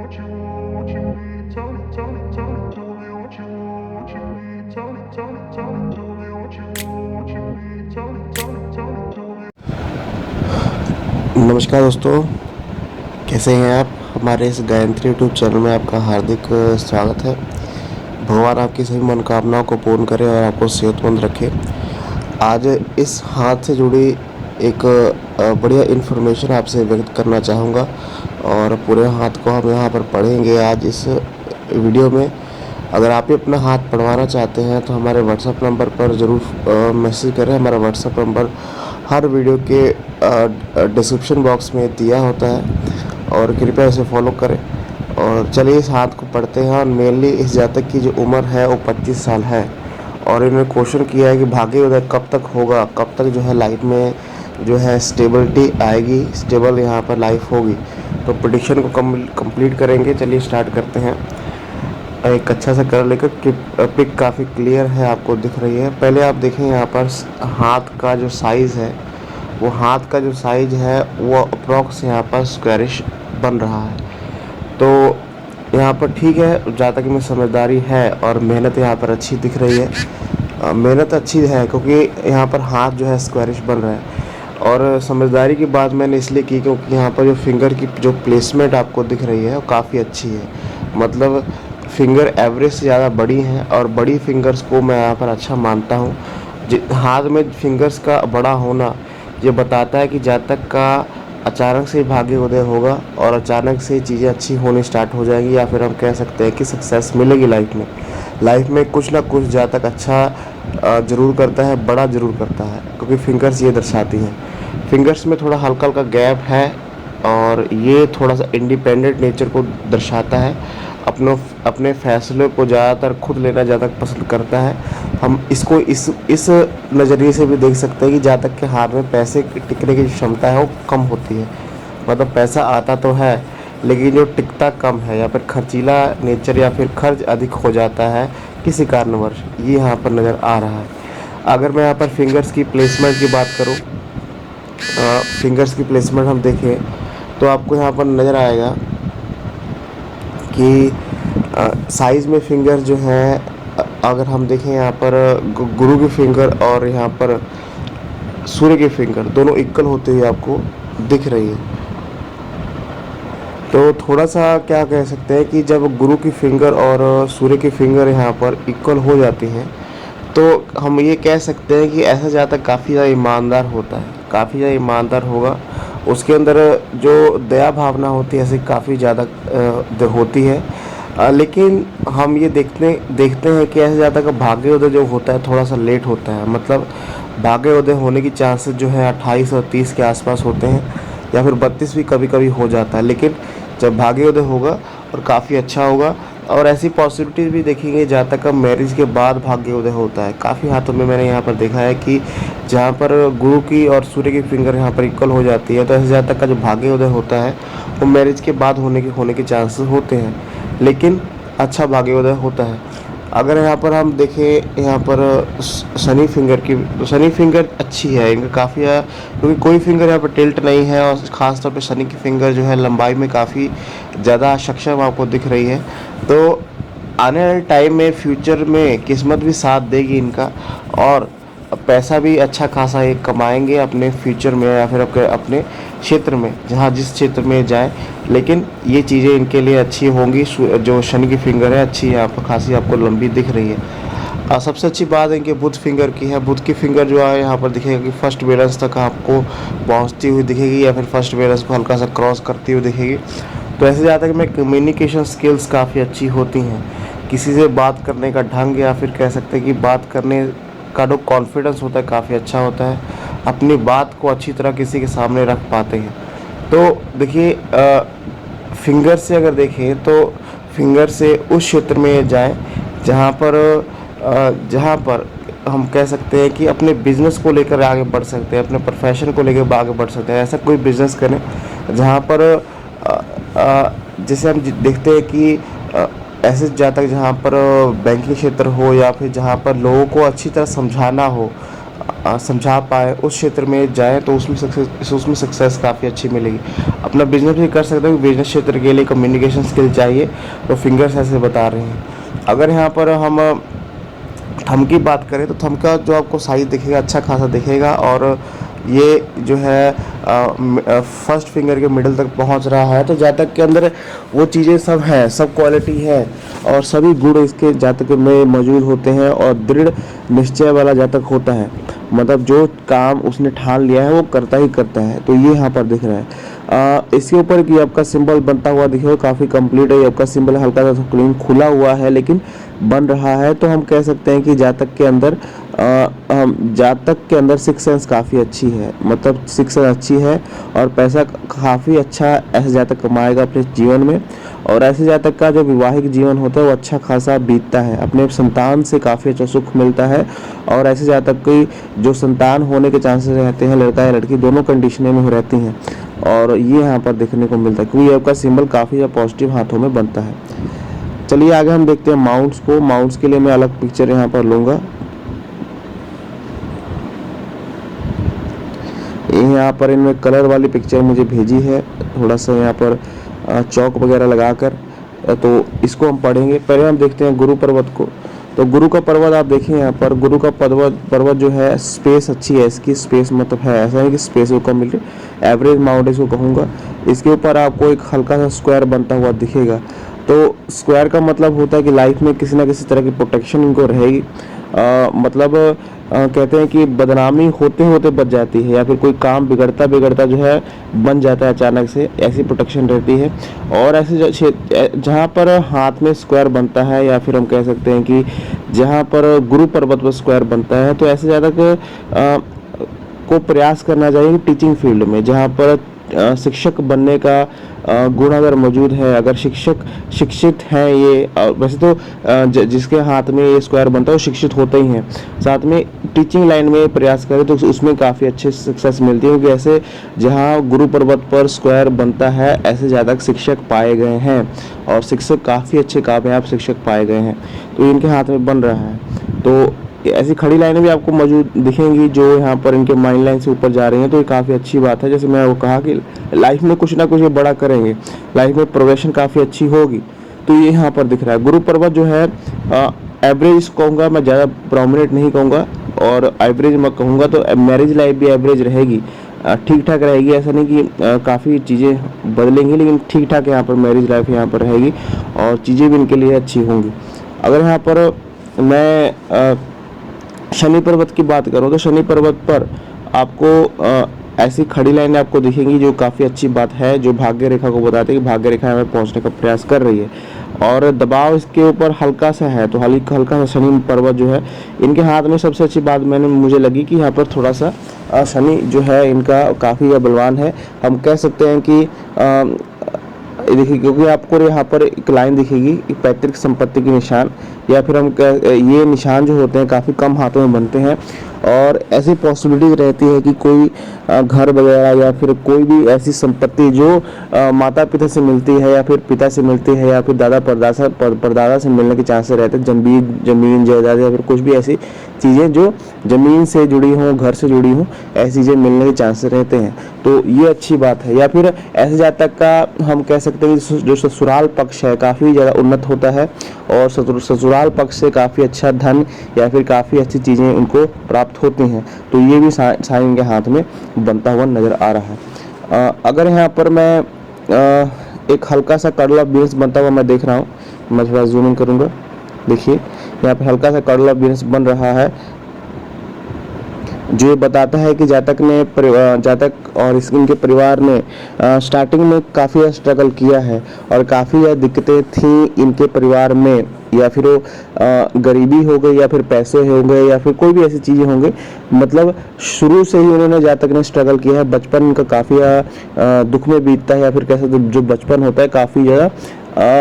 नमस्कार दोस्तों, कैसे हैं आप। हमारे इस गायत्री यूट्यूब चैनल में आपका हार्दिक स्वागत है। भगवान आपकी सभी मनोकामनाओं को पूर्ण करे और आपको सेहतमंद रखे। आज इस हाथ से जुड़ी एक बढ़िया इन्फॉर्मेशन आपसे व्यक्त करना चाहूँगा और पूरे हाथ को हम यहाँ पर पढ़ेंगे आज इस वीडियो में। अगर आप भी अपना हाथ पढ़वाना चाहते हैं तो हमारे व्हाट्सएप नंबर पर ज़रूर मैसेज करें। हमारा व्हाट्सएप नंबर हर वीडियो के डिस्क्रिप्शन बॉक्स में दिया होता है और कृपया इसे फॉलो करें। और चलिए इस हाथ को पढ़ते हैं। और मेनली इस जातक की जो उम्र है वो 25 साल है और इन्होंने क्वेश्चन किया है कि भाग्य उदय कब तक होगा, कब तक जो है लाइफ में जो है स्टेबिलिटी आएगी, स्टेबल यहाँ पर लाइफ होगी। तो प्रेडिक्शन को कंप्लीट करेंगे। चलिए स्टार्ट करते हैं। एक अच्छा सा कलर लेकर पिक काफ़ी क्लियर है, आपको दिख रही है। पहले आप देखें यहाँ पर हाथ का जो साइज़ है, वो हाथ का जो साइज़ है वो अप्रॉक्स यहाँ पर स्क्वायरिश बन रहा है। तो यहाँ पर ठीक है, जहाँ तक में समझदारी है और मेहनत यहाँ पर अच्छी दिख रही है। मेहनत अच्छी है क्योंकि यहाँ पर हाथ जो है स्क्वायरिश बन रहा है। और समझदारी की बात मैंने इसलिए की क्योंकि यहाँ पर जो फिंगर की जो प्लेसमेंट आपको दिख रही है वो काफ़ी अच्छी है। मतलब फिंगर एवरेज से ज़्यादा बड़ी हैं और बड़ी फिंगर्स को मैं यहाँ पर अच्छा मानता हूँ। हाथ में फिंगर्स का बड़ा होना ये बताता है कि जातक का अचानक से भाग्य उदय होगा और अचानक से चीज़ें अच्छी होनी स्टार्ट हो जाएंगी, या फिर हम कह सकते हैं कि सक्सेस मिलेगी लाइफ में कुछ ना कुछ जातक अच्छा ज़रूर करता है, बड़ा ज़रूर करता है, क्योंकि फिंगर्स ये दर्शाती हैं। फिंगर्स में थोड़ा हल्का हल्का गैप है और ये थोड़ा सा इंडिपेंडेंट नेचर को दर्शाता है। अपने फैसलों को ज़्यादातर खुद लेना ज़्यादा पसंद करता है। हम इसको इस नज़रिए से भी देख सकते हैं कि जातक के हाथ में पैसे टिकने की क्षमता है वो कम होती है। मतलब पैसा आता तो है लेकिन जो टिकता कम है, या फिर खर्चीला नेचर या फिर खर्च अधिक हो जाता है किसी कारणवश, ये यहाँ पर नज़र आ रहा है। अगर मैं यहाँ पर फिंगर्स की प्लेसमेंट की बात करूँ, फिंगर्स की प्लेसमेंट हम देखें तो आपको यहाँ पर नज़र आएगा कि साइज़ में फिंगर जो है, अगर हम देखें यहाँ पर गुरु की फिंगर और यहाँ पर सूर्य की फिंगर दोनों इक्वल होते हुए आपको दिख रही है। तो थोड़ा सा क्या कह सकते हैं कि जब गुरु की फिंगर और सूर्य की फिंगर यहाँ पर इक्वल हो जाती हैं तो हम ये कह सकते हैं कि ऐसा जातक काफ़ी ज़्यादा ईमानदार होता है, काफ़ी ज़्यादा ईमानदार होगा। उसके अंदर जो दया भावना होती है ऐसी काफ़ी ज़्यादा होती है। लेकिन हम ये देखते हैं कि ऐसे जातक का भाग्य उदय जो होता है थोड़ा सा लेट होता है। मतलब भाग्य उदय होने की चांसेस जो है 28 और 30 के आसपास होते हैं, या फिर 32 भी कभी कभी हो जाता है। लेकिन जब भाग्य उदय होगा और काफ़ी अच्छा होगा, और ऐसी पॉसिबिलिटीज़ भी देखेंगे जातक का मैरिज के बाद भाग्य उदय होता है। काफ़ी हाथों में मैंने यहाँ पर देखा है कि जहाँ पर गुरु की और सूर्य की फिंगर यहाँ पर इक्वल हो जाती है तो ऐसे जातक का जो भाग्य उदय होता है वो मैरिज के बाद होने के चांसेस होते हैं, लेकिन अच्छा भाग्योदय होता है। अगर यहाँ पर हम देखें, यहाँ पर शनि फिंगर की, तो शनि फिंगर अच्छी है इनका काफ़ी है, क्योंकि कोई फिंगर यहाँ पर टिल्ट नहीं है और ख़ास तौर पे शनि की फिंगर जो है लंबाई में काफ़ी ज़्यादा सक्षम आपको दिख रही है। तो आने वाले टाइम में फ्यूचर में किस्मत भी साथ देगी इनका, और पैसा भी अच्छा खासा ये कमाएंगे अपने फ्यूचर में या फिर अपने क्षेत्र में, जहाँ जिस क्षेत्र में जाएं। लेकिन ये चीज़ें इनके लिए अच्छी होंगी। जो शनि की फिंगर है अच्छी है, आपको खासी आपको लंबी दिख रही है। सबसे अच्छी बात इनके बुध फिंगर की है। बुध की फिंगर जो है यहाँ पर दिखेगा कि फर्स्ट बैलेंस तक आपको पहुँचती हुई दिखेगी, या फिर फर्स्ट बैलेंस को हल्का सा क्रॉस करती हुई दिखेगी। तो ऐसे ज़्यादा कि मैं कम्युनिकेशन स्किल्स काफ़ी अच्छी होती हैं। किसी से बात करने का ढंग, या फिर कह सकते हैं कि बात करने का जो कॉन्फिडेंस होता है काफ़ी अच्छा होता है। अपनी बात को अच्छी तरह किसी के सामने रख पाते हैं। तो देखिए, फिंगर से अगर देखें तो फिंगर से उस क्षेत्र में जाएं जहाँ पर हम कह सकते हैं कि अपने बिजनेस को लेकर आगे बढ़ सकते हैं, अपने प्रोफेशन को लेकर आगे बढ़ सकते हैं। ऐसा कोई बिजनेस करें जहाँ पर जैसे हम देखते हैं कि ऐसे जातक जहाँ पर बैंकिंग क्षेत्र हो, या फिर जहाँ पर लोगों को अच्छी तरह समझाना हो, समझा पाए, उस क्षेत्र में जाएँ तो उसमें सक्सेस काफ़ी अच्छी मिलेगी। अपना बिजनेस भी कर सकते हो, बिजनेस क्षेत्र के लिए कम्युनिकेशन स्किल चाहिए, तो फिंगर्स ऐसे बता रहे हैं। अगर यहाँ पर हम थंब की बात करें तो थंब का जो आपको साइज़ दिखेगा अच्छा खासा दिखेगा, और ये जो है फर्स्ट फिंगर के मिडल तक पहुंच रहा है। तो जातक के अंदर वो चीज़ें सब हैं, सब क्वालिटी है और सभी गुण इसके जातक में मौजूद होते हैं, और दृढ़ निश्चय वाला जातक होता है। मतलब जो काम उसने ठान लिया है वो करता ही करता है। तो ये यहाँ पर दिख रहा है। इसके ऊपर कि आपका सिंबल बनता हुआ दिखेगा, काफ़ी कंप्लीट है। आपका सिंबल हल्का सा क्लीन खुला हुआ है लेकिन बन रहा है। तो हम कह सकते हैं कि जातक के अंदर सिक्स सेंस काफ़ी अच्छी है, मतलब सिक्स सेंस अच्छी है, और पैसा काफ़ी अच्छा ऐसे जातक कमाएगा अपने जीवन में। और ऐसे जातक का जो विवाहिक जीवन होता है वो अच्छा खासा बीतता है, अपने संतान से काफ़ी अच्छा सुख मिलता है। और ऐसे जातक की जो संतान होने के चांसेस रहते हैं, लड़का या लड़की दोनों कंडीशनें में रहती हैं, और ये यहाँ पर देखने को मिलता है क्योंकि आपका सिंबल काफ़ी पॉजिटिव हाथों में बनता है। चलिए आगे हम देखते हैं माउंट्स को। माउंट्स के लिए मैं अलग पिक्चर यहाँ पर लूँगा। यहाँ पर इनमें कलर वाली पिक्चर मुझे भेजी है, थोड़ा सा यहाँ पर चौक वगैरह लगाकर, तो इसको हम पढ़ेंगे। पहले हम देखते हैं गुरु पर्वत को। तो गुरु का पर्वत आप देखें, यहाँ पर गुरु का पर्वत जो है स्पेस अच्छी है इसकी, स्पेस मतलब है ऐसा नहीं कि स्पेस को कम मिल रही, एवरेज माउंट इसको कहूँगा। इसके ऊपर आपको एक हल्का सा स्क्वायर बनता हुआ दिखेगा। तो स्क्वायर का मतलब होता है कि लाइफ में किसी ना किसी तरह की प्रोटेक्शन इनको रहेगी। मतलब कहते हैं कि बदनामी होते होते बच जाती है, या फिर कोई काम बिगड़ता बिगड़ता जो है बन जाता है अचानक से, ऐसी प्रोटेक्शन रहती है। और ऐसे जहाँ पर हाथ में स्क्वायर बनता है, या फिर हम कह सकते हैं कि जहाँ पर गुरु पर्वत पर स्क्वायर बनता है, तो ऐसे ज़्यादा को प्रयास करना चाहिए टीचिंग फील्ड में, जहाँ पर शिक्षक बनने का गुण अगर मौजूद है, अगर शिक्षित हैं ये, वैसे तो जिसके हाथ में ये स्क्वायर बनता है वो शिक्षित होते ही हैं, साथ में टीचिंग लाइन में प्रयास करें तो उसमें काफ़ी अच्छी सक्सेस मिलती है। क्योंकि ऐसे जहाँ गुरु पर्वत पर स्क्वायर बनता है ऐसे ज़्यादा शिक्षक पाए गए हैं, और शिक्षक काफ़ी अच्छे कामयाब शिक्षक पाए गए हैं। तो इनके हाथ में बन रहा है। तो ऐसी खड़ी लाइनें भी आपको मौजूद दिखेंगी जो यहाँ पर इनके माइंड लाइन से ऊपर जा रही हैं, तो ये काफ़ी अच्छी बात है। जैसे मैं वो कहा कि लाइफ में कुछ ना कुछ ये बड़ा करेंगे, लाइफ में प्रोग्रेशन काफ़ी अच्छी होगी। तो ये यहाँ पर दिख रहा है। गुरु पर्वत जो है एवरेज कहूँगा मैं, ज़्यादा प्रोमिनेंट नहीं कहूँगा, और एवरेज मैं कहूँगा। तो मैरिज लाइफ भी एवरेज रहेगी, ठीक ठाक रहेगी। ऐसा नहीं कि काफ़ी चीज़ें बदलेंगी, लेकिन ठीक ठाक यहाँ पर मैरिज लाइफ यहाँ पर रहेगी, और चीज़ें भी इनके लिए अच्छी होंगी। अगर यहाँ पर मैं शनि पर्वत की बात करूँ तो शनि पर्वत पर आपको ऐसी खड़ी लाइनें आपको दिखेंगी जो काफ़ी अच्छी बात है, जो भाग्य रेखा को बताते हैं कि भाग्य रेखा में पहुंचने का प्रयास कर रही है, और दबाव इसके ऊपर हल्का सा है। तो हल्का सा शनि पर्वत जो है इनके हाथ में, सबसे अच्छी बात मुझे लगी कि यहाँ पर थोड़ा सा शनि जो है इनका काफ़ी बलवान है। हम कह सकते हैं कि देखिए, क्योंकि आपको यहाँ पर एक लाइन दिखेगी पैतृक संपत्ति के निशान, या फिर ये निशान जो होते हैं काफ़ी कम हाथों में बनते हैं, और ऐसी पॉसिबिलिटी रहती है कि कोई घर वगैरह या फिर कोई भी ऐसी संपत्ति जो माता पिता से मिलती है, या फिर पिता से मिलती है, या फिर दादा परदादा से मिलने के चांसेस रहते हैं, जमीन जायदाद, या फिर कुछ भी ऐसी चीज़ें जो ज़मीन से जुड़ी हों, घर से जुड़ी हों, ऐसी चीज़ें मिलने के चांसेस रहते हैं। तो ये अच्छी बात है। या फिर ऐसे जातक का हम कह सकते हैं कि जो ससुराल पक्ष है काफ़ी ज़्यादा उन्नत होता है, और ससुराल पक्ष से काफ़ी अच्छा धन या फिर काफ़ी अच्छी चीज़ें उनको प्राप्त होती हैं। तो ये भी साइन इनके हाथ में बनता हुआ नज़र आ रहा है। अगर यहाँ पर मैं एक हल्का सा कर्ल ऑफ बीन्स बनता हुआ मैं देख रहा हूँ, मैं थोड़ा जूम इन करूँगा। देखिए यहाँ पर हल्का सा कर्ल ऑफ बीन्स बन रहा है, जो ये बताता है कि जातक और इनके परिवार ने स्टार्टिंग में काफ़ी स्ट्रगल किया है, और काफ़ी ज़्यादा दिक्कतें थी इनके परिवार में, या फिर वो गरीबी हो गई, या फिर पैसे हो गए, या फिर कोई भी ऐसी चीज़ें होंगी। मतलब शुरू से ही उन्होंने जातक ने स्ट्रगल किया है। बचपन उनका काफ़ी दुख में बीतता है, या फिर कैसे जो बचपन होता है काफ़ी ज़्यादा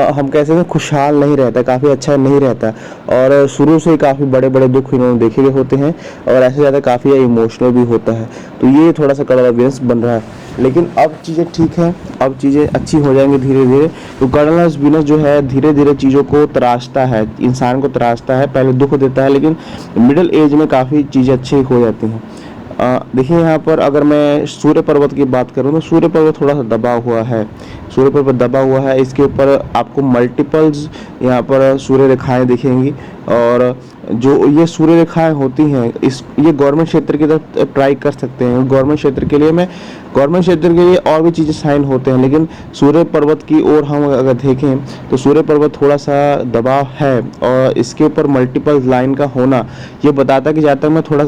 हम कह सकते हैं खुशहाल नहीं रहता, काफ़ी अच्छा नहीं रहता, और शुरू से ही काफ़ी बड़े बड़े दुख इन्होंने देखे हुए होते हैं, और ऐसे ज़्यादा काफ़ी इमोशनल भी होता है। तो ये थोड़ा सा कर्ल ऑफ बीन्स बन रहा है, लेकिन अब चीज़ें ठीक है, अब चीज़ें अच्छी हो जाएंगी धीरे धीरे। तो कर्ल ऑफ बीन्स जो है धीरे धीरे चीज़ों को तराशता है, इंसान को तराशता है, पहले दुख देता है, लेकिन मिडिल एज में काफ़ी चीज़ें अच्छी हो जाती हैं। देखिए यहाँ पर अगर मैं सूर्य पर्वत की बात करूँ तो सूर्य पर्वत थोड़ा सा दबा हुआ है। सूर्य पर्वत दबा हुआ है, इसके ऊपर आपको मल्टीपल्स यहाँ पर सूर्य रेखाएं दिखेंगी। और जो ये सूर्य रेखाएं होती हैं, इस ये गवर्नमेंट क्षेत्र की तरफ ट्राई कर सकते हैं। गवर्नमेंट क्षेत्र के लिए और भी चीज़ें साइन होते हैं, लेकिन सूर्य पर्वत की ओर हम अगर देखें तो सूर्य पर्वत थोड़ा सा दबाव है। और इसके ऊपर मल्टीपल लाइन का होना ये बताता है कि ज़्यादातर मैं थोड़ा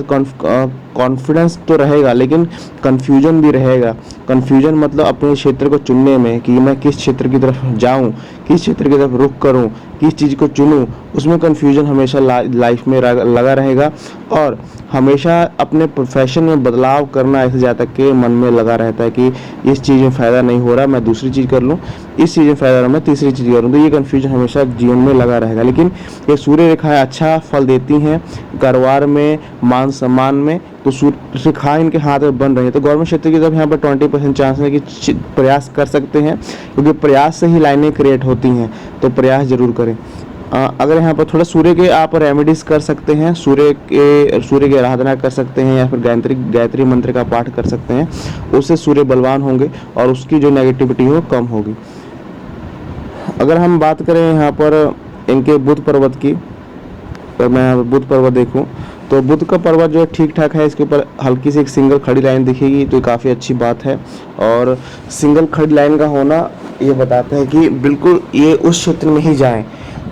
कॉन्फिडेंस तो रहेगा, लेकिन कन्फ्यूजन भी रहेगा। कन्फ्यूजन मतलब अपने क्षेत्र को चुनने में कि मैं किस क्षेत्र की तरफ जाऊं, किस क्षेत्र की तरफ रुख करूं, किस चीज़ को चुनूं, उसमें कन्फ्यूजन हमेशा लाइफ में लगा रहेगा। और हमेशा अपने प्रोफेशन में बदलाव करना ऐसे ज़्यादा के मन में लगा रहता है कि इस चीज़ में फ़ायदा नहीं हो रहा, मैं दूसरी चीज़ कर लूँ, इस चीज़ में फ़ायदा हो रहा, मैं तीसरी चीज़ करूँ। तो ये कन्फ्यूजन हमेशा जीवन में लगा रहेगा। लेकिन ये सूर्य रेखाएं अच्छा फल देती हैं कारोबार में, मान सम्मान में। तो सूर्य रेखाएं इनके हाथ में बन रही है, तो गवर्नमेंट क्षेत्र की तरफ यहाँ पर 20% चांस है कि प्रयास कर सकते हैं, क्योंकि प्रयास से ही लाइनें क्रिएट होती हैं। तो प्रयास जरूर करें। अगर यहाँ पर थोड़ा सूर्य के आप रेमेडीज कर सकते हैं, सूर्य की आराधना कर सकते हैं, या फिर गायत्री मंत्र का पाठ कर सकते हैं, उससे सूर्य बलवान होंगे और उसकी जो नेगेटिविटी हो कम होगी। अगर हम बात करें यहाँ पर इनके बुध पर्वत की, तो मैं बुध पर्वत देखूँ तो बुध का पर्वत जो है ठीक ठाक है। इसके ऊपर हल्की सी एक सिंगल खड़ी लाइन दिखेगी, तो काफ़ी अच्छी बात है। और सिंगल खड़ी लाइन का होना ये बताता है कि बिल्कुल ये उस क्षेत्र में ही जाएं,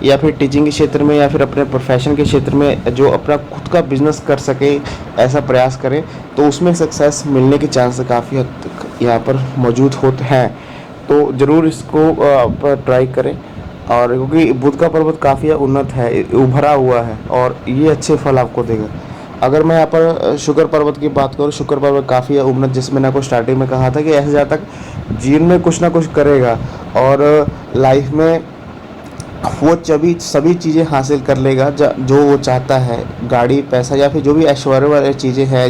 या फिर टीचिंग के क्षेत्र में, या फिर अपने प्रोफेशन के क्षेत्र में जो अपना खुद का बिजनेस कर सके, ऐसा प्रयास करें तो उसमें सक्सेस मिलने के चांस काफ़ी हद तक यहाँ पर मौजूद होते हैं। तो ज़रूर इसको पर ट्राई करें। और क्योंकि बुध का पर्वत काफ़ी उन्नत है, उभरा हुआ है, और ये अच्छे फल आपको देगा। अगर मैं यहाँ पर शुक्र पर्वत की बात करूँ, शुक्र पर्वत काफ़ी उन्नत, जिसमें मैंने आपको स्टार्टिंग में कहा था कि ऐसे ज़्यादा तक जीवन में कुछ ना कुछ करेगा और लाइफ में वो सभी चीज़ें हासिल कर लेगा जो वो चाहता है। गाड़ी, पैसा, या फिर जो भी ऐश्वर्य वाली चीज़ें हैं,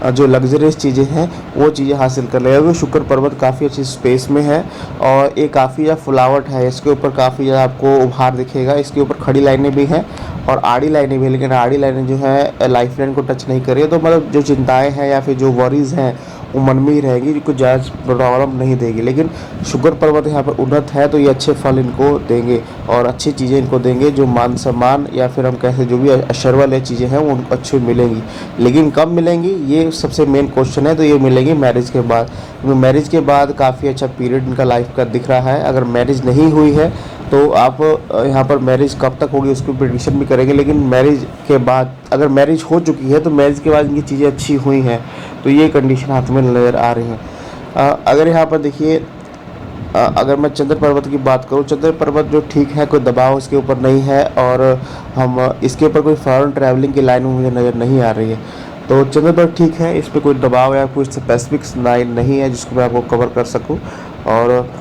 जो लग्जरियस चीज़ें हैं, वो चीज़ें हासिल कर लेगा। क्योंकि शुक्र पर्वत काफ़ी अच्छी स्पेस में है और ये काफ़ी ज़्यादा फुलावट है। इसके ऊपर काफ़ी ज़्यादा आपको उभार दिखेगा। इसके ऊपर खड़ी लाइनें भी हैं और आड़ी लाइनें भी हैं, लेकिन आड़ी लाइनें जो है लाइफ लाइन को टच नहीं कर रही है। तो मतलब जो चिंताएँ हैं या फिर जो वरीज़ हैं वो मन में ही रहेगी, कुछ ज़्यादा प्रॉब्लम नहीं देगी। लेकिन शुक्र पर्वत यहाँ पर उन्नत है, तो ये अच्छे फल इनको देंगे और अच्छी चीज़ें इनको देंगे। जो मान सम्मान या फिर हम कैसे जो भी ऐश्वर्य वाली चीज़ें हैं वो उनको अच्छी मिलेंगी। लेकिन कब मिलेंगी, ये सबसे मेन क्वेश्चन है। तो ये मिलेंगी मैरिज के बाद, क्योंकि मैरिज के बाद काफ़ी अच्छा पीरियड इनका लाइफ का दिख रहा है। अगर मैरिज नहीं हुई है तो आप यहाँ पर मैरिज कब तक होगी उसकी प्रेडिक्शन भी करेंगे। लेकिन मैरिज के बाद, अगर मैरिज हो चुकी है तो मैरिज के बाद इनकी चीज़ें अच्छी हुई हैं, तो ये कंडीशन हाथ में नज़र आ रही है। अगर यहाँ पर देखिए, अगर मैं चंद्र पर्वत की बात करूँ, चंद्र पर्वत जो ठीक है, कोई दबाव इसके ऊपर नहीं है और हम इसके ऊपर कोई फॉरेन ट्रैवलिंग की लाइन मुझे नज़र नहीं आ रही है। तो चंद्र पर्वत ठीक है, इस पर कोई दबाव या कोई स्पेसिफिक लाइन नहीं है जिसको मैं आपको कवर कर सकूँ। और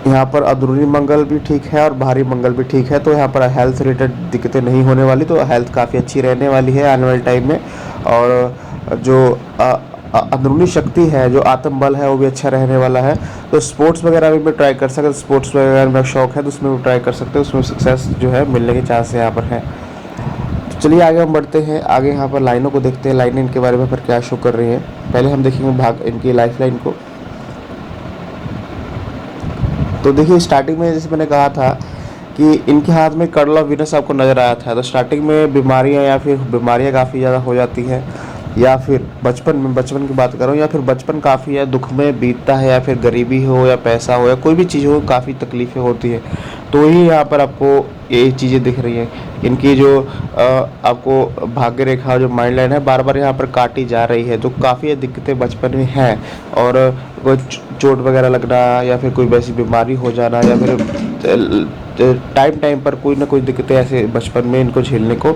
यहाँ पर अंदरूनी मंगल भी ठीक है और बाहरी मंगल भी ठीक है, तो यहाँ पर हेल्थ रिलेटेड दिक्कतें नहीं होने वाली। तो हेल्थ काफ़ी अच्छी रहने वाली है आने वाले टाइम में। और जो अंदरूनी शक्ति है, जो आत्मबल है, वो भी अच्छा रहने वाला है। तो स्पोर्ट्स वगैरह भी ट्राई कर सकते हैं। स्पोर्ट्स वगैरह में शौक है तो उसमें भी ट्राई कर सकते हैं, उसमें सक्सेस जो है मिलने के चांस यहाँ पर है। तो चलिए आगे हम बढ़ते हैं। आगे यहाँ पर लाइनों को देखते हैं, लाइनें इनके बारे में फिर क्या शो कर रही हैं। पहले हम देखेंगे भाग इनकी लाइफ लाइन को। तो देखिए स्टार्टिंग में जैसे मैंने कहा था कि इनके हाथ में कर्ल ऑफ वीनस आपको नज़र आया था। तो स्टार्टिंग में बीमारियां काफ़ी ज़्यादा हो जाती हैं, या फिर बचपन की बात करूँ, या फिर बचपन काफ़ी या दुख में बीतता है, या फिर गरीबी हो या पैसा हो या कोई भी चीज़ हो, काफ़ी तकलीफ़ें होती है। तो ही यहाँ पर आपको ये चीज़ें दिख रही हैं। इनकी जो आपको भाग्य रेखा, जो माइंड लाइन है, बार बार यहाँ पर काटी जा रही है। तो काफ़ी दिक्कतें बचपन में हैं, और कोई चोट वगैरह लगना, या फिर कोई वैसी बीमारी हो जाना, या फिर टाइम पर कोई ना कोई दिक्कतें ऐसे बचपन में इनको झेलने को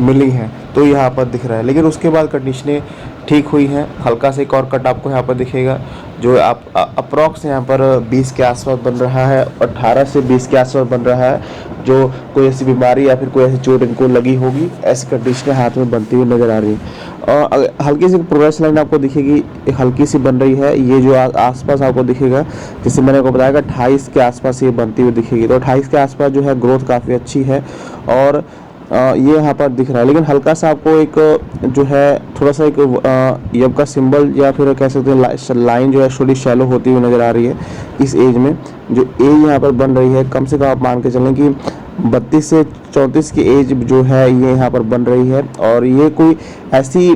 मिली हैं। तो यहाँ पर दिख रहा है। लेकिन उसके बाद कंडीशनें ठीक हुई हैं। हल्का से एक और कट आपको यहाँ पर दिखेगा, जो आप अप्रॉक्स यहाँ पर 20 के आसपास बन रहा है, 18 से 20 के आसपास बन रहा है। जो कोई ऐसी बीमारी या फिर कोई ऐसी चोट इनको लगी होगी, ऐसी कंडीशनें हाथ में बनती हुई नज़र आ रही है। और हल्की सी प्रोग्रेस लाइन आपको दिखेगी, हल्की सी बन रही है। ये जो आसपास आपको दिखेगा, जैसे मैंने आपको बताया 28 के आसपास ये बनती हुई दिखेगी। तो 28 के आसपास जो है ग्रोथ काफ़ी अच्छी है। और ये यहाँ पर दिख रहा है, लेकिन हल्का सा आपको एक जो है थोड़ा सा एक यब का सिंबल या फिर कह सकते हैं लाइन जो है थोड़ी शैलो होती हुई नज़र आ रही है इस एज में। जो एज यहाँ पर बन रही है, कम से कम आप मान के चलें कि 32 से 34 की एज जो है ये यहाँ पर बन रही है। और ये कोई ऐसी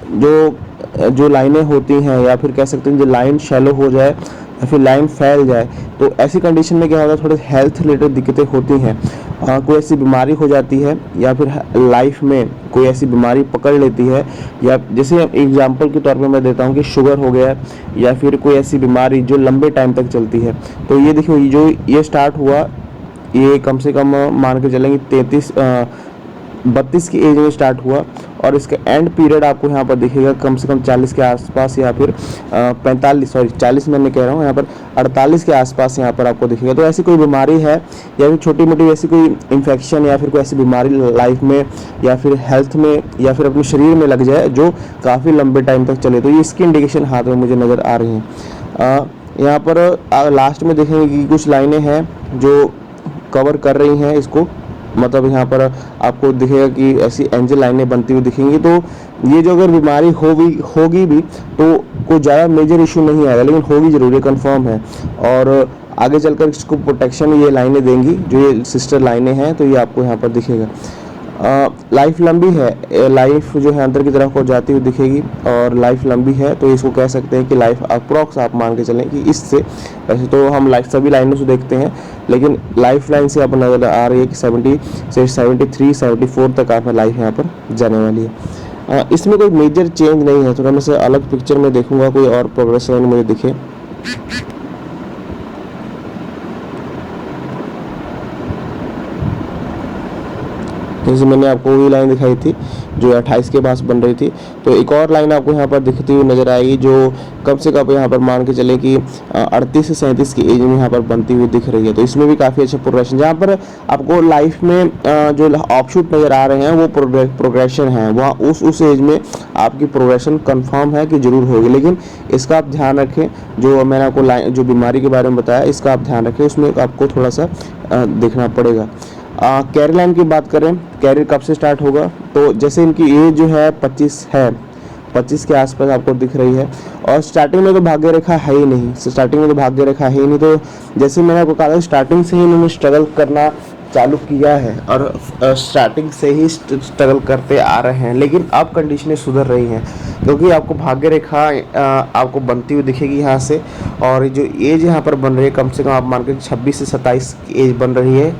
जो जो लाइनें होती हैं या फिर कह सकते हैं जो लाइन शैलो हो जाए या फिर लाइन फैल जाए, तो ऐसी कंडीशन में क्या होता है, थोड़े हेल्थ रिलेटेड दिक्कतें होती हैं। कोई ऐसी बीमारी हो जाती है या फिर लाइफ में कोई ऐसी बीमारी पकड़ लेती है, या जैसे एग्जांपल के तौर पे मैं देता हूँ कि शुगर हो गया या फिर कोई ऐसी बीमारी जो लंबे टाइम तक चलती है। तो ये देखिए, जो ये स्टार्ट हुआ, ये कम से कम मान के चलेंगे 32 की एज में स्टार्ट हुआ, और इसका एंड पीरियड आपको यहाँ पर दिखेगा कम से कम 40 के आसपास, या फिर 40 मैंने कह रहा हूँ, यहाँ पर 48 के आसपास यहाँ पर आपको दिखेगा। तो ऐसी कोई बीमारी है या फिर छोटी मोटी ऐसी कोई इन्फेक्शन या फिर कोई ऐसी बीमारी लाइफ में या फिर हेल्थ में या फिर अपने शरीर में लग जाए जो काफ़ी लंबे टाइम तक चले, तो ये इसकी इंडिकेशन हाथ में मुझे नज़र आ रही हैं। यहाँ पर लास्ट में देखेंगे कि कुछ लाइनें हैं जो कवर कर रही हैं इसको, मतलब यहाँ पर आपको दिखेगा कि ऐसी एंजल लाइनें बनती हुई दिखेंगी। तो ये जो अगर बीमारी होगी भी तो कोई ज़्यादा मेजर इशू नहीं आएगा, लेकिन होगी ज़रूर, ये कन्फर्म है। और आगे चलकर इसको प्रोटेक्शन ये लाइनें देंगी, जो ये सिस्टर लाइनें हैं, तो ये आपको यहाँ पर दिखेगा। लाइफ लंबी है, लाइफ जो है अंदर की तरफ को जाती हुई दिखेगी, और लाइफ लंबी है, तो इसको कह सकते हैं कि लाइफ अप्रॉक्स आप मान के चलें कि इससे, वैसे तो हम लाइफ सभी लाइनों से देखते हैं, लेकिन लाइफ लाइन से आप नज़र आ रही है कि 70 से 73 74 तक आप लाइफ यहाँ पर जाने वाली है। इसमें कोई मेजर चेंज नहीं है, थोड़ा मैं से अलग पिक्चर में देखूंगा कोई और प्रोग्रेस लाइन मुझे दिखे। जैसे मैंने आपको वही लाइन दिखाई थी जो 28 के पास बन रही थी, तो एक और लाइन आपको यहाँ पर दिखती हुई नज़र आएगी जो कम से कम यहाँ पर मान के चले कि 38 से 37 की एज में यहाँ पर बनती हुई दिख रही है। तो इसमें भी काफ़ी अच्छा प्रोग्रेशन, जहाँ पर आपको लाइफ में जो ऑप्शूट नज़र आ रहे हैं वो प्रोग्रेशन है, वहाँ उस एज में आपकी प्रोग्रेशन कन्फर्म है कि जरूर होगी। लेकिन इसका आप ध्यान रखें, जो मैंने आपको लाइन जो बीमारी के बारे में बताया, इसका आप ध्यान रखें, उसमें आपको थोड़ा सा देखना पड़ेगा। कैरियर लाइन की बात करें, कैरियर कब से स्टार्ट होगा, तो जैसे इनकी एज जो है 25 के आसपास आपको दिख रही है, और स्टार्टिंग में तो भाग्य रेखा है ही नहीं, तो जैसे मैंने आपको कहा था स्टार्टिंग से ही इन्होंने स्ट्रगल करना चालू किया है, और स्टार्टिंग से ही स्ट्रगल करते आ रहे हैं, लेकिन अब कंडीशनें सुधर रही हैं, क्योंकि आपको भाग्य रेखा आपको बनती हुई दिखेगी यहाँ से, और जो एज यहाँ पर बन रही है कम से कम आप मान के 26 से 27 की एज बन रही है,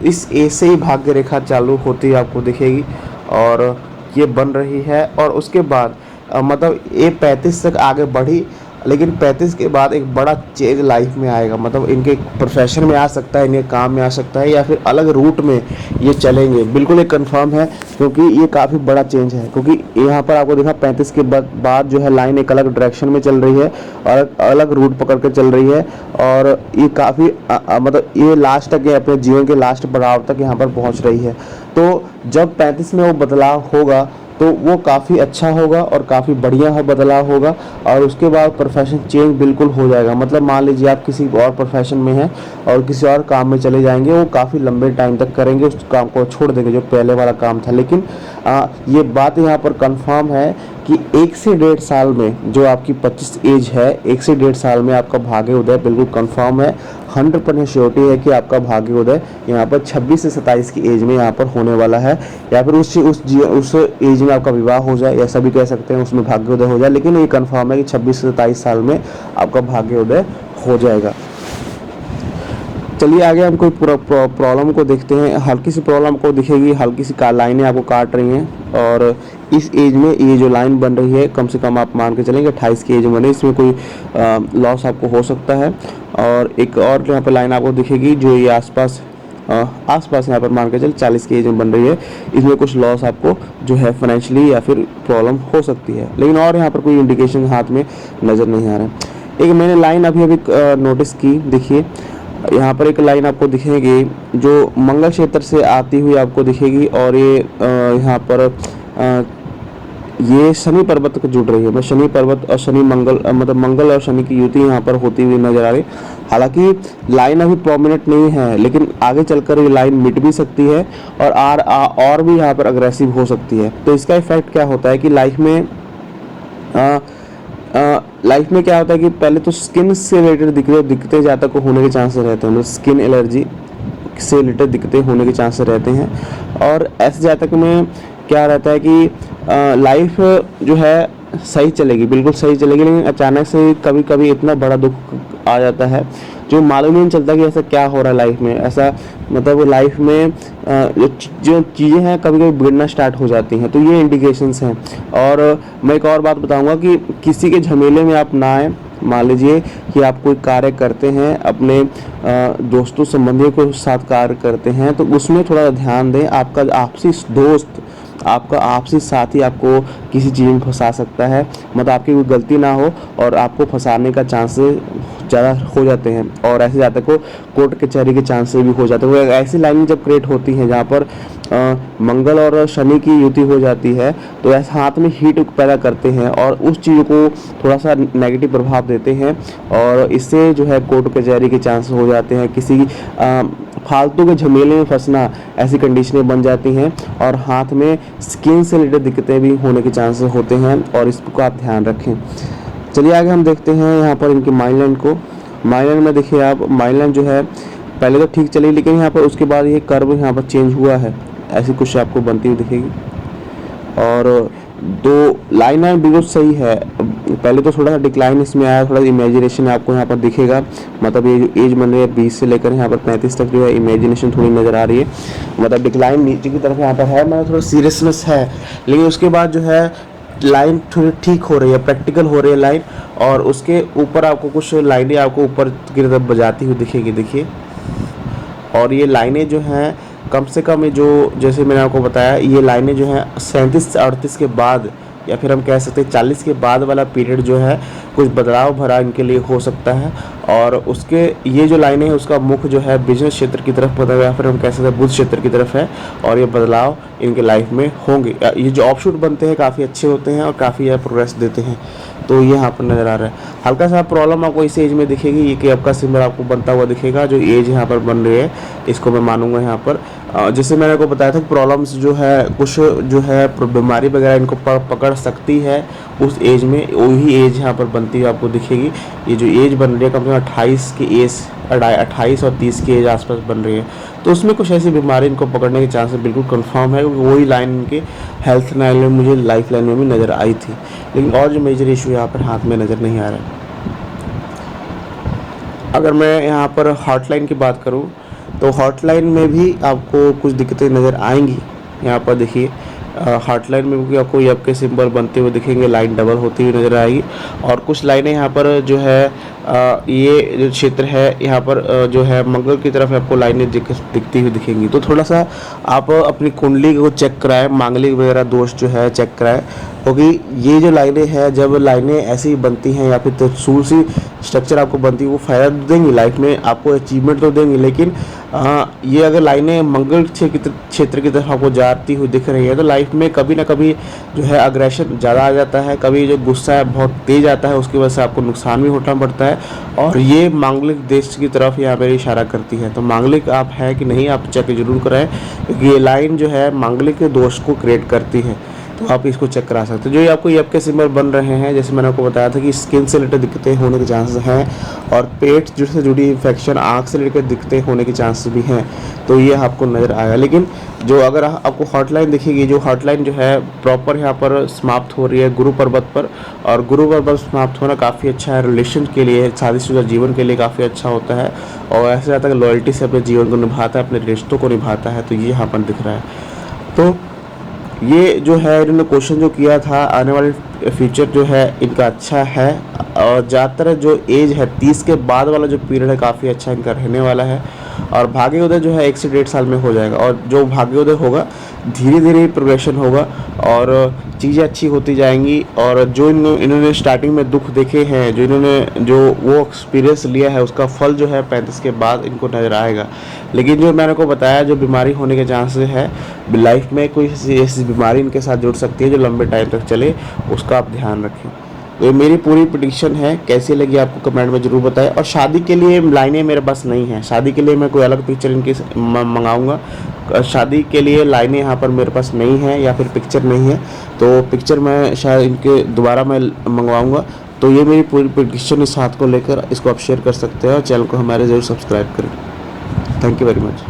इस एज से ही भाग्य रेखा चालू होती है आपको दिखेगी, और ये बन रही है। और उसके बाद मतलब ये 35 तक आगे बढ़ी, लेकिन 35 के बाद एक बड़ा चेंज लाइफ में आएगा, मतलब इनके प्रोफेशन में आ सकता है, इनके काम में आ सकता है, या फिर अलग रूट में ये चलेंगे, बिल्कुल एक कंफर्म है, क्योंकि ये काफ़ी बड़ा चेंज है। क्योंकि यहाँ पर आपको देखा 35 के बाद जो है लाइन एक अलग डायरेक्शन में चल रही है और अलग रूट पकड़ कर चल रही है, और ये काफ़ी मतलब ये लास्ट तक अपने जीवन के लास्ट पड़ाव तक यहाँ पर पहुँच रही है। तो जब 35 में वो बदलाव होगा तो वो काफ़ी अच्छा होगा और काफ़ी बढ़िया बदलाव होगा, और उसके बाद प्रोफेशन चेंज बिल्कुल हो जाएगा। मतलब मान लीजिए आप किसी और प्रोफेशन में हैं और किसी और काम में चले जाएंगे, वो काफ़ी लंबे टाइम तक करेंगे, उस काम को छोड़ देंगे जो पहले वाला काम था। लेकिन ये बात यहाँ पर कंफर्म है कि 1 से 1.5 साल में, जो आपकी 25 एज है, 1 से 1.5 साल में आपका भाग्य उदय बिल्कुल कंफर्म है, 100% श्योरिटी है कि आपका भाग्य उदय यहाँ पर 26 से 27 की एज में यहाँ पर होने वाला है, या फिर उस एज में आपका विवाह हो जाए, या सभी कह सकते हैं उसमें भाग्य उदय हो जाए, लेकिन ये कंफर्म है कि 26 से 27 साल में आपका भाग्य उदय हो जाएगा। चलिए आगे हम कोई प्रॉब्लम को देखते हैं। हल्की सी प्रॉब्लम को दिखेगी, हल्की सी लाइनें आपको काट रही हैं, और इस एज में ये जो लाइन बन रही है कम से कम आप मान के चलेंगे 28 की एज में बने, इसमें कोई लॉस आपको हो सकता है। और एक और यहाँ पर लाइन आपको दिखेगी जो ये आसपास यहाँ पर मान के चल 40 की एज में बन रही है, इसमें कुछ लॉस आपको जो है फाइनेंशियली या फिर प्रॉब्लम हो सकती है, लेकिन और यहाँ पर कोई इंडिकेशन हाथ में नज़र नहीं आ रहा है। एक मैंने लाइन अभी नोटिस की, देखिए यहाँ पर एक लाइन आपको दिखेगी जो मंगल क्षेत्र से आती हुई आपको दिखेगी, और ये यहाँ पर ये शनि पर्वत को जुड़ रही है। मैं शनि पर्वत और शनि मंगल मतलब मंगल और शनि की युति यहाँ पर होती हुई नजर आ रही। हालांकि लाइन अभी प्रोमिनेंट नहीं है, लेकिन आगे चलकर ये लाइन मिट भी सकती है और भी यहाँ पर अग्रेसिव हो सकती है। तो इसका इफेक्ट क्या होता है कि लाइफ में क्या होता है कि पहले तो स्किन से रिलेटेड दिक्कतें ज़्यादा को होने के चांसेस रहते हैं, स्किन एलर्जी से रिलेटेड दिक्कतें होने के चांसेस रहते हैं। और ऐसे जातक में क्या रहता है कि लाइफ जो है सही चलेगी, बिल्कुल सही चलेगी, लेकिन अचानक से कभी कभी इतना बड़ा दुख आ जाता है जो मालूम ही नहीं चलता कि ऐसा क्या हो रहा है लाइफ में। ऐसा मतलब लाइफ में जो चीज़ें हैं कभी कभी बिगड़ना स्टार्ट हो जाती हैं, तो ये इंडिकेशंस हैं। और मैं एक और बात बताऊंगा कि किसी के झमेले में आप ना आए। मान लीजिए कि आप कोई कार्य करते हैं, अपने दोस्तों संबंधियों के साथ कार्य करते हैं, तो उसमें थोड़ा ध्यान दें। आपका आपसी साथी आपको किसी चीज़ में फंसा सकता है, मतलब आपकी कोई गलती ना हो और आपको फंसाने का चांसेस ज़्यादा हो जाते हैं, और ऐसे जातक को कोर्ट कचहरी के चांसेस भी हो जाते हैं। ऐसी लाइनें जब क्रिएट होती हैं जहाँ पर मंगल और शनि की युति हो जाती है, तो ऐसे हाथ में हीट पैदा करते हैं और उस चीज़ को थोड़ा सा नेगेटिव प्रभाव देते हैं, और इससे जो है कोर्ट कचहरी के चांसेस हो जाते हैं। किसी फालतू के झमेले में फंसना, ऐसी कंडीशनें बन जाती हैं, और हाथ में स्किन से रिलेटेड दिक्कतें भी होने के चांसेस होते हैं, और इसको आप ध्यान रखें। चलिए आगे हम देखते हैं यहाँ पर इनकी माइंड लाइन को। माइंड लाइन में देखिए आप, माइंड लाइन जो है पहले तो ठीक चली, लेकिन यहाँ पर उसके बाद ये कर्व यहाँ पर चेंज हुआ है, ऐसी कुछ आपको बनती हुई दिखेगी। और दो लाइन है बिल्कुल सही है, पहले तो थोड़ा सा डिक्लाइन इसमें आया, थोड़ा इमेजिनेशन आपको यहाँ पर दिखेगा। मतलब ये जो एज बन रही है 20 से लेकर यहाँ पर 35 तक जो है इमेजिनेशन थोड़ी नज़र आ रही है, मतलब डिक्लाइन नीचे की तरफ यहाँ पर है, मतलब थोड़ा सीरियसनेस है। लेकिन उसके बाद जो है लाइन थोड़ी ठीक हो रही है, प्रैक्टिकल हो रही है लाइन, और उसके ऊपर आपको कुछ लाइनें आपको ऊपर की तरफ बजाती हुई दिखेगी, देखिए। और ये लाइनें जो हैं कम से कम, ये जो जैसे मैंने आपको बताया, ये लाइनें जो हैं 37 से 38 के बाद, या फिर हम कह सकते हैं 40 के बाद वाला पीरियड जो है कुछ बदलाव भरा इनके लिए हो सकता है। और उसके ये जो लाइनें हैं उसका मुख जो है बिजनेस क्षेत्र की तरफ पता है, या फिर हम कह सकते हैं बुध क्षेत्र की तरफ है, और ये बदलाव इनके लाइफ में होंगे। ये जो ऑफशूट बनते हैं काफ़ी अच्छे होते हैं और काफ़ी प्रोग्रेस देते हैं, तो ये यहाँ पर नज़र आ रहा है। हल्का सा प्रॉब्लम आपको इस एज में दिखेगी, ये कि आपका सिंबल आपको बनता हुआ दिखेगा, जो एज यहाँ पर बन रही है इसको मैं मानूंगा यहाँ पर। जैसे मैंने आपको बताया था कि प्रॉब्लम्स जो है कुछ जो है बीमारी वगैरह इनको पकड़ सकती है उस एज में, वही एज यहाँ पर बनती हुई आपको दिखेगी। ये जो एज बन रही है कम से कम 28 की एज, 28 और 30 की एज आसपास बन रही है, तो उसमें कुछ ऐसी बीमारी इनको पकड़ने के चांसेस बिल्कुल कंफर्म है, क्योंकि वही लाइन इनके हेल्थ लाइन में, मुझे लाइफ लाइन में भी नज़र आई थी। लेकिन और जो मेजर इशू यहाँ पर हाथ में नज़र नहीं आ रहा है। अगर मैं यहाँ पर हॉटलाइन की बात करूँ, तो हॉटलाइन में भी आपको कुछ दिक्कतें नज़र आएंगी। यहाँ पर देखिए हॉटलाइन में भी आपको आपके सिंबल बनते हुए दिखेंगे, लाइन डबल होती हुई नज़र आएगी, और कुछ लाइनें यहाँ पर जो है ये जो क्षेत्र है यहाँ पर जो है मंगल की तरफ आपको लाइनें दिखती हुई दिखेंगी। तो थोड़ा सा आप अपनी कुंडली को चेक कराएं, मांगलिक वगैरह दोष जो है चेक कराएं, क्योंकि ये जो लाइनें हैं, जब लाइनें ऐसी बनती हैं या फिर त्रिशूल सी स्ट्रक्चर आपको बनती है, वो फ़ायदा देंगी लाइफ में, आपको अचीवमेंट तो देंगी, लेकिन ये अगर लाइनें मंगल क्षेत्र की तरफ आपको जाती हुई दिख रही है, तो लाइफ में कभी ना कभी जो है अग्रेशन ज़्यादा आ जाता है, कभी जो गुस्सा है बहुत तेज़ आता है, उसकी वजह से आपको नुकसान भी उठाना पड़ता है। और ये मांगलिक देश की तरफ यहाँ पर इशारा करती है। तो मांगलिक आप है कि नहीं, आप चेक जरूर कराएं, क्योंकि ये लाइन जो है मांगलिक दोष को क्रिएट करती है, तो आप इसको चेक करा सकते हैं। जो ये आपको ये आपके सिंबल बन रहे हैं, जैसे मैंने आपको बताया था कि स्किन से रिलेटेड दिक्कतें होने के चांसेस हैं, और पेट से जुड़ी इन्फेक्शन, आँख से रिलेटेड दिक्कतें होने के चांसेस भी हैं, तो ये आपको नज़र आएगा। लेकिन जो अगर आपको हॉटलाइन दिखेगी, जो हॉटलाइन जो है प्रॉपर यहाँ पर समाप्त हो रही है गुरु पर्वत पर, और गुरु पर्वत समाप्त होना काफ़ी अच्छा है रिलेशन के लिए, शादीशुदा जीवन के लिए काफ़ी अच्छा होता है, और ऐसे ज़्यादा लॉयल्टी से अपने जीवन को निभाता है, अपने रिश्तों को निभाता है, तो ये यहाँ पर दिख रहा है। तो ये जो है इन्होंने क्वेश्चन जो किया था, आने वाले फ्यूचर जो है इनका अच्छा है, और ज़्यादातर जो एज है 30 के बाद वाला जो पीरियड है काफ़ी अच्छा इनका रहने वाला है, और भाग्योदय जो है 1 से 1.5 साल में हो जाएगा, और जो भाग्योदय होगा धीरे धीरे प्रोग्रेशन होगा और चीज़ें अच्छी होती जाएंगी। और जो इन्होंने स्टार्टिंग में दुख देखे हैं, जो वो एक्सपीरियंस लिया है, उसका फल जो है 35 के बाद इनको नज़र आएगा। लेकिन जो मैंने को बताया, जो बीमारी होने के चांसेस है लाइफ में, कोई ऐसी बीमारी इनके साथ जुड़ सकती है जो लंबे टाइम तक चले, उसका आप ध्यान रखें। तो ये मेरी पूरी प्रेडिक्शन है, कैसी लगी आपको कमेंट में ज़रूर बताएं। और शादी के लिए लाइनें मेरे पास नहीं हैं, शादी के लिए मैं कोई अलग पिक्चर इनकी मंगाऊंगा। शादी के लिए लाइनें यहाँ पर मेरे पास नहीं हैं या फिर पिक्चर नहीं है, तो पिक्चर मैं शायद इनके दोबारा मैं मंगवाऊंगा। तो ये मेरी पूरी प्रेडिक्शन इस हाथ को लेकर, इसको आप शेयर कर सकते हैं और चैनल को हमारे ज़रूर सब्सक्राइब करें। Thank you very much.